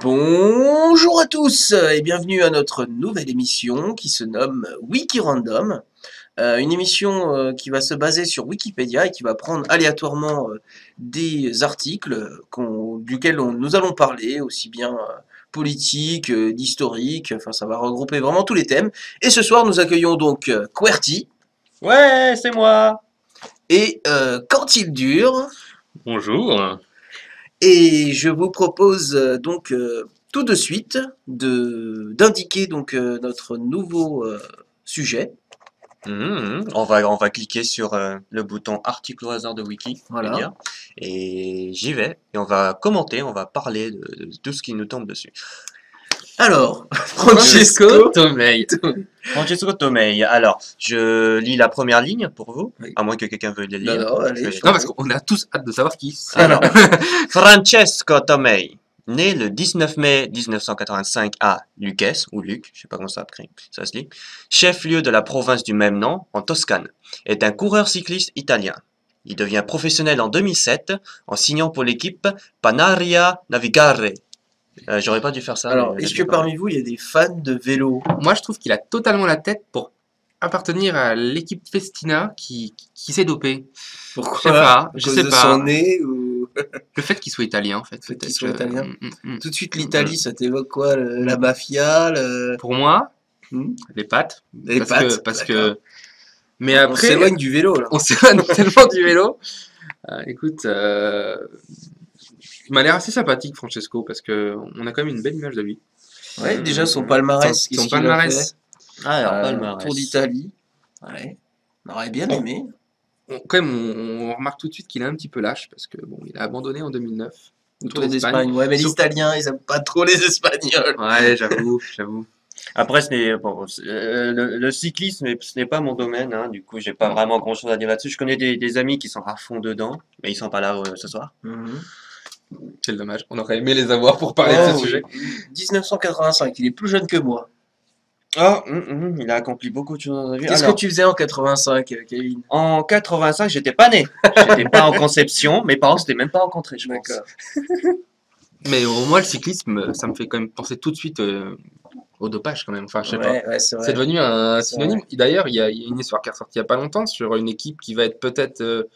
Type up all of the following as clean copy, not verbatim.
Bonjour à tous et bienvenue à notre nouvelle émission qui se nomme Wikirandom. Une émission qui va se baser sur Wikipédia et qui va prendre aléatoirement des articles duquel nous allons parler, aussi bien politique, d'historique, enfin ça va regrouper vraiment tous les thèmes. Et ce soir nous accueillons donc QWERTY Ouais, c'est moi. et Quand il dure. Bonjour. Et je vous propose tout de suite d'indiquer notre nouveau sujet. On va cliquer sur le bouton article au hasard de Wikipédia Voilà. et j'y vais et on va commenter, on va parler de tout ce qui nous tombe dessus. Alors, Francesco Tomei. Francesco Tomei. Alors, je lis la première ligne pour vous, Oui. à moins que quelqu'un veuille le Non, lire. non, allez, Je- je Non, parce qu'on a tous hâte de savoir qui c'est. Alors, Francesco Tomei, né le 19 mai 1985 à Lucques, ou Luc, je sais pas comment ça se lit, chef-lieu de la province du même nom, en Toscane, est un coureur cycliste italien. Il devient professionnel en 2007 en signant pour l'équipe Panaria Navigare. J'aurais pas dû faire ça. alors mais est-ce je que l'ai pas parmi vous il y a des fans de vélo? Moi, je trouve qu'il a totalement la tête pour appartenir à l'équipe Festina qui s'est dopé. Pourquoi? Je sais pas, À je cause sais de pas. son nez ou Le fait qu'il soit italien, en fait. fait qu'il peut-être soit italien. mm. tout de suite l'Italie, ça t'évoque quoi? La mafia, Pour moi, Hmm les pattes. Les pattes, Parce d'accord. que. Mais On après, s'éloigne du vélo là. on s'éloigne tellement du vélo. Écoute, il m'a l'air assez sympathique, Francesco, parce que on a quand même une belle image de lui. Ouais, déjà son palmarès, qu'est-ce Son qu'il a palmarès. fait? Ah, alors, palmarès. Tour d'Italie. Ouais. On aurait bien aimé. Quand même, on remarque tout de suite qu'il est un petit peu lâche, parce que bon, il a abandonné en 2009. Le Tour d'Espagne. Ouais, mais les Sauf- Italiens, ils aiment pas trop les Espagnols. Ouais, j'avoue. Après, le cyclisme, ce n'est pas mon domaine, hein, du coup, j'ai pas vraiment grand-chose à dire là-dessus. Je connais des amis qui sont à fond dedans, mais ils sont pas là ce soir. Quel dommage. On aurait aimé les avoir pour parler de Oh, ce sujet. 1985, il est plus jeune que moi. Oh, il a accompli beaucoup de choses dans sa vie. Qu'est-ce que Alors, tu faisais en 85, Kevin? en 85, j'étais pas né. J'étais pas en conception. Mes parents s'étaient même pas rencontrés, je pense. D'accord. Mais au moins, le cyclisme, ça me fait quand même penser tout de suite au dopage, quand même. Enfin, je sais pas. Ouais, c'est vrai. C'est devenu un C'est synonyme. Et d'ailleurs, il y a une histoire qui est ressortie il n'y a pas longtemps sur une équipe qui va être peut-être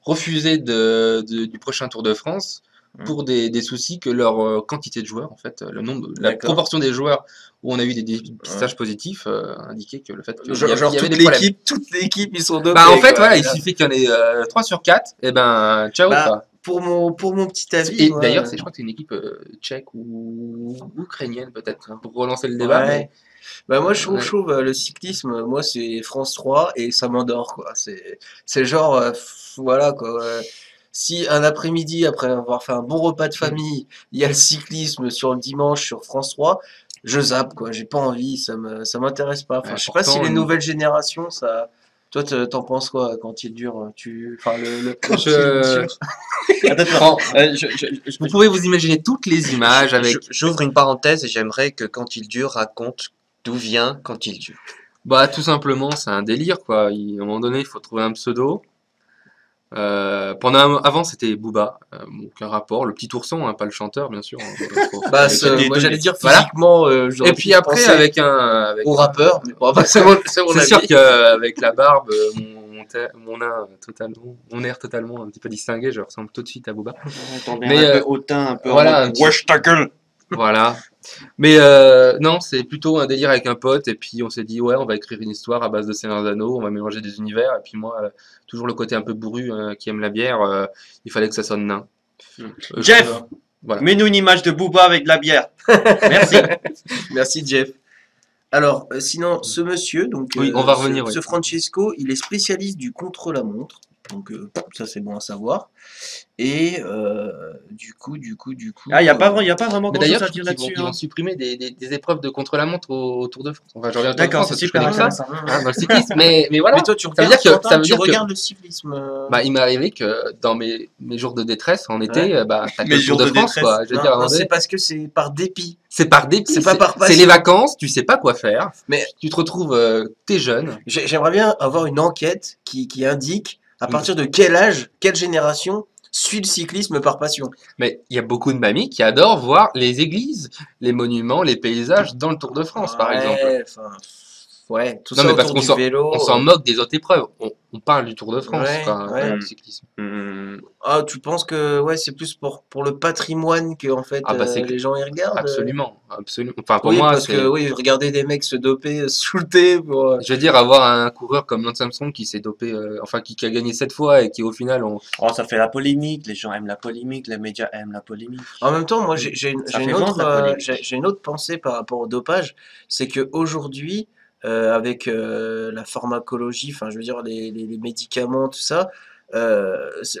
refusée du prochain Tour de France pour des soucis que leur quantité de joueurs, en fait, la D'accord. proportion des joueurs où on a eu des dépistages positifs indiquait que le fait qu'il y Genre, avait des problèmes. toute l'équipe, ils sont dopés. Bah, en fait, quoi. voilà, il suffit qu'il y en ait 3 sur 4, et ben, ciao, Bah, quoi. pour mon petit avis. Et moi, d'ailleurs, je crois que c'est une équipe tchèque ou ukrainienne, peut-être, hein, pour relancer le débat. Ouais. Mais Bah moi je Ouais. trouve le cyclisme, moi c'est France 3 et ça m'endort quoi. C'est genre voilà quoi. Si un après-midi après avoir fait un bon repas de famille, il y a le cyclisme sur le dimanche sur France 3, je zappe quoi. J'ai pas envie, ça m'intéresse pas. Enfin, Ouais, je sais pas si pourtant, les une- nouvelles générations ça. Toi t'en penses quoi quand il dure enfin quand Je- il dure. Attends, vous pouvez vous imaginer toutes les images avec. j'ouvre une parenthèse et j'aimerais que Quand il dure raconte d'où vient Quand il dure. Bah, tout simplement, c'est un délire, quoi. À un moment donné, il faut trouver un pseudo. Avant, c'était Booba. Aucun rapport. Le petit ourson, hein, pas le chanteur, bien sûr. Bah C'était moi j'allais dire Voilà. physiquement Et puis après, avec au rappeur, mais bon, bah, c'est mon C'est avis. sûr qu'avec la barbe, mon air totalement un petit peu distingué, je ressemble tout de suite à Booba. Attendez, Mais, un peu hautain, un peu voilà, en un mode, petit- wesh ta gueule. Voilà. Mais non, c'est plutôt un délire avec un pote. Et puis on s'est dit, ouais, on va écrire une histoire à base de Seigneur des Anneaux, on va mélanger des univers. Et puis moi, toujours le côté un peu bourru qui aime la bière, il fallait que ça sonne nain. Jeff, Voilà. mets-nous une image de Booba avec de la bière. Merci. Merci Jeff. Alors, sinon, ce monsieur, donc, Oui, on va revenir, ce oui. Francesco, il est spécialiste du contre-la-montre, donc ça c'est bon à savoir. Et du coup. Ah, y a pas vraiment Mais grand d'ailleurs, chose à je dire trouve qu'ils là-dessus. ils vont supprimer des épreuves de contre-la-montre au Tour de France. Enfin, je reviens au Tour de D'accord, France, c'est parce que je super connais que ça, intéressant. hein, dans le cyclisme. Mais voilà. Mais toi, tu Ça veut regardes, dire que- Quentin, ça veut tu dire que- regardes le cyclisme. Bah, il m'est arrivé que dans mes jours de détresse en été, Ouais. bah, t'as que Mes le Tour jours de de France, détresse. quoi. Je veux Non, dire, à un non, moment donné, c'est parce que c'est par dépit. c'est par dépit, c'est pas par c'est passion. les vacances, tu sais pas quoi faire, Mais tu te retrouves, t'es jeune. j'aimerais bien avoir une enquête qui indique à partir de quel âge, quelle génération suis le cyclisme par passion. Mais il y a beaucoup de mamies qui adorent voir les églises, les monuments, les paysages dans le Tour de France, par exemple. Ouais, enfin, ouais, tout Non, ça mais parce autour qu'on du vélo. s'en moque des autres épreuves. On parle du Tour de France Ouais, quand on ouais. parle Mm, du cyclisme. mm, Ah, tu penses que ouais, c'est plus pour le patrimoine que en fait Ah bah c'est les gens y regardent? absolument, absolument. Enfin pour Oui, moi parce que c'est, oui, regarder des mecs se doper sous le thé pour. je veux dire avoir un coureur comme Lance Armstrong qui s'est dopé, enfin qui a gagné 7 fois et qui au final on, Oh, ça fait la polémique, les gens aiment la polémique, les médias aiment la polémique. En même temps, moi, Ça fait vendre la polémique. j'ai une autre pensée par rapport au dopage, c'est que aujourd'hui, avec la pharmacologie, enfin, je veux dire les médicaments, tout ça,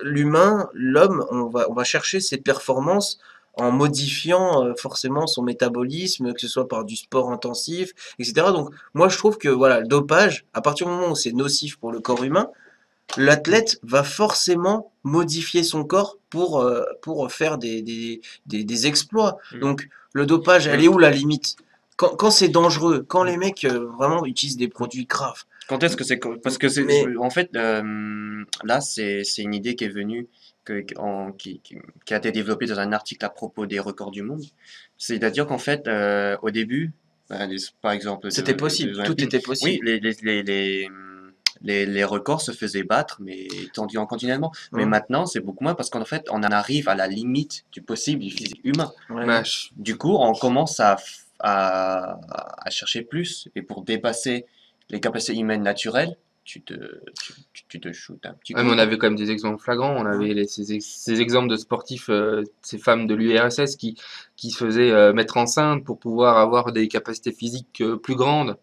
l'homme, on va chercher ses performances en modifiant forcément son métabolisme, que ce soit par du sport intensif, etc. Donc, moi, je trouve que voilà, le dopage, à partir du moment où c'est nocif pour le corps humain, l'athlète va forcément modifier son corps pour faire des exploits. Mm. Donc, le dopage, elle Mm. est où la limite? Quand c'est dangereux, quand les mecs vraiment utilisent des produits graves. Quand est-ce que c'est parce que c'est Mais en fait là c'est une idée qui est venue qui a été développée dans un article à propos des records du monde. C'est-à-dire qu'en fait au début par exemple c'était des possible, tout Olympiques, était oui possible. les records se faisaient battre mais continuellement. Mais Hein. maintenant c'est beaucoup moins parce qu'en fait on en arrive à la limite du possible du physique humain. Ouais. bah, Du coup, on commence à chercher plus. Et pour dépasser les capacités humaines naturelles, tu te shootes un petit ouais, mais coup, on quoi. avait quand même des exemples flagrants. On Hein. avait ces exemples de sportifs, ces femmes de l'URSS qui se faisaient mettre enceintes pour pouvoir avoir des capacités physiques plus grandes.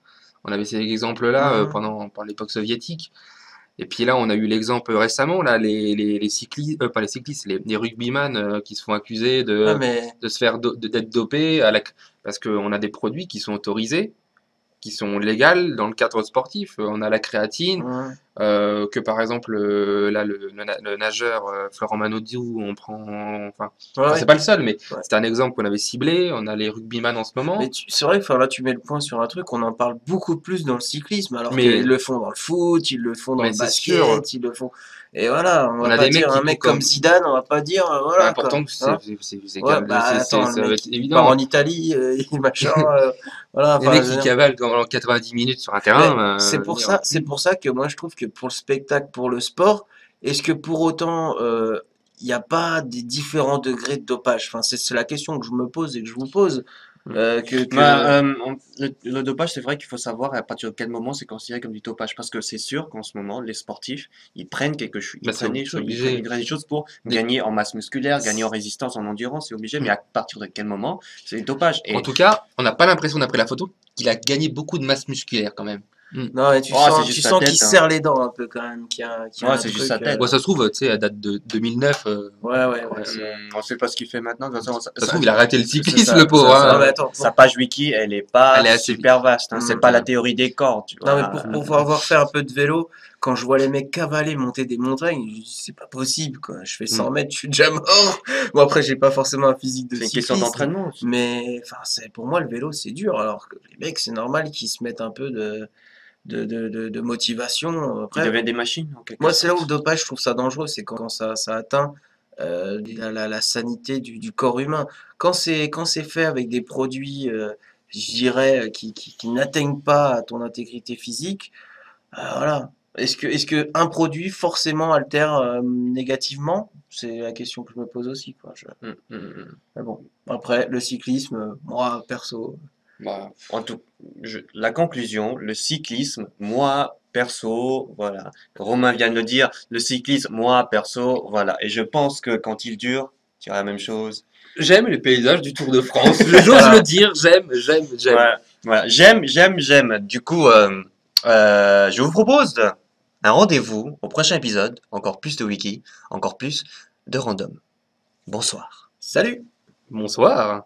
On avait ces exemples-là Hein. par l'époque soviétique. Et puis là, on a eu l'exemple récemment, là, les cyclistes, pas les cyclistes, les rugbyman qui se font accuser Ouais, mais de se faire d'être dopés parce qu'on a des produits qui sont autorisés, qui sont légales dans le cadre sportif. On a la créatine, hein. que par exemple là le nageur Florent Manodou, on prend, Ouais, enfin ouais. c'est pas le seul, mais Ouais. c'est un exemple qu'on avait ciblé. On a les rugbyman en ce Mais moment, c'est vrai que enfin, là, tu mets le point sur un truc, on en parle beaucoup plus dans le cyclisme, alors qu'ils mais le font dans le foot, ils le font dans le c'est sûr. basket, ils le font. Et voilà, on On va a pas des mecs dire un qui mec courent comme comme, Zidane, on va pas dire, bah, voilà quoi. pourtant Hein. Ouais, égal, bah attends, le ça va mec être il part en évident. Italie, il machin, voilà, Les enfin, mecs je veux qui dire. cavalent pendant 90 minutes sur un Mais terrain, je veux dire, c'est pour ça que moi je trouve que pour le spectacle, pour le sport, est-ce que pour autant il n'y a pas des différents degrés de dopage? Enfin, c'est la question que je me pose et que je vous pose. Mm. Que... Le dopage, c'est vrai qu'il faut savoir à partir de quel moment c'est considéré comme du dopage. Parce que c'est sûr qu'en ce moment, les sportifs, ils prennent quelque chose, bah, c'est ils obligé. prennent des choses pour Des- gagner en masse musculaire, gagner en résistance, en endurance, c'est obligé. Mais à partir de quel moment c'est du dopage? En Et tout cas, on n'a pas l'impression d'après la photo qu'il a gagné beaucoup de masse musculaire quand même. Non, mais oh, c'est tu juste sa sens qu'il tête, hein. serre les dents un peu quand même, qu'il y a Ouais, un c'est juste sa truc. tête, Bon, hein. ça se trouve, tu sais, à date de 2009, Ouais, ouais, ouais, ouais, c'est vrai. On sait pas ce qu'il fait maintenant. De toute façon, ça se trouve, il a arrêté le c'est cyclisme, le pauvre, Non, mais hein. attends, sa page wiki, elle est pas Elle est assez super vaste, hein. C'est pas la voilà. théorie des cordes, tu Non, mais vois. pour avoir fait un peu de vélo, quand je vois les mecs cavaler, monter des montagnes, je dis, c'est pas possible, quoi. Je fais 100 Mm. mètres, je suis déjà mort. Bon, après, j'ai pas forcément un physique de C'est une question cycliste, d'entraînement aussi. mais enfin, pour moi, le vélo, c'est dur. Alors que les mecs, c'est normal qu'ils se mettent un peu de motivation. Ils Après, deviennent des machines, en quelque moi, c'est là où le sorte. dopage, je trouve ça dangereux, c'est quand ça atteint la sanité du corps humain. Quand c'est fait avec des produits, je dirais, qui n'atteignent pas à ton intégrité physique, voilà. Est-ce que un produit forcément altère négativement? C'est la question que je me pose aussi, quoi. Mm, mm, mm. Mais bon, après, le cyclisme, moi, perso. Bah, la conclusion, le cyclisme, moi, perso, voilà. Romain vient de le dire, le cyclisme, moi, perso, voilà. Et je pense que quand il dure, tu diras la même chose. J'aime les paysages du Tour de France. J'ose Voilà. le dire, j'aime. Voilà, voilà. J'aime. Du coup, je vous propose un rendez-vous au prochain épisode. Encore plus de wiki, encore plus de random. Bonsoir. Salut! Bonsoir.